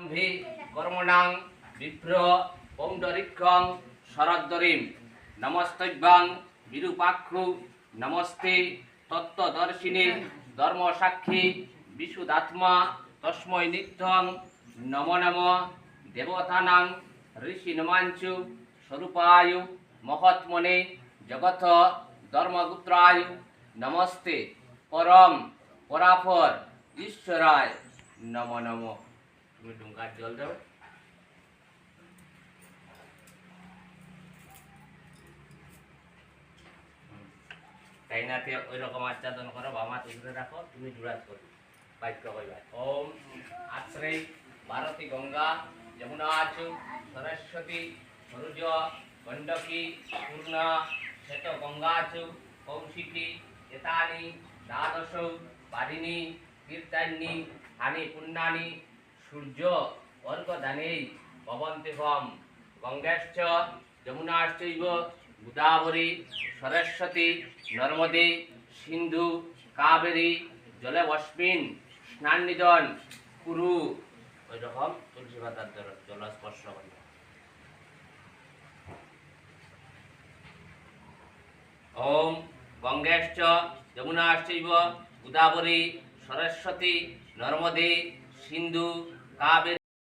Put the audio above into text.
আরম্ভে কর্মণাং বিপ্র পৌণ্ডরিক্ষং শরদ্দরিম নমস্তভ্যাং বিরূপাক্ষু নমস্তে তত্ত্বদর্শিনে ধর্মসাক্ষী বিশুদ্ধাত্মা তস্मै নিত্যং নমো নমঃ দেবতানাং ঋষিনমাঞ্চু স্বরূপায় মহাত্মনে জগৎ ধর্মগুত্রায় নমস্তে পরম পরাপর ঈশ্বরায় নমো নমঃ। তুমি ডুঙ্গার জল দাও। তাইনাতে ওই রকম আচ্ছাদন করো, বামা তুলে রাখো, তুমি জুড়াত করো বাক্য কইবা। ওম আশ্রয় ভারতী গঙ্গা যমুনা আচু সরস্বতী সরুজ গণ্ডকী পূর্ণা শ্বেত গঙ্গাচু কৌশিকী এতানি দ্বাদশ পারিণী তীর্থান্যী হানি পুণ্যানি সূর্য অর্ঘদানেই ভবন্তিহম গঙ্গাশ্চ যমুনাশ্চৈব গোদাবরী সরস্বতী নর্মদে সিন্ধু কাবেরী জলবস্মিন স্নান্নিদন কুরু। ওই রকম তুলসী পাতার জল স্পর্শ করি। ওম গঙ্গাশ্চ যমুনাশ্চৈব গোদাবরী সরস্বতী নর্মদে সিন্ধু কাবেরী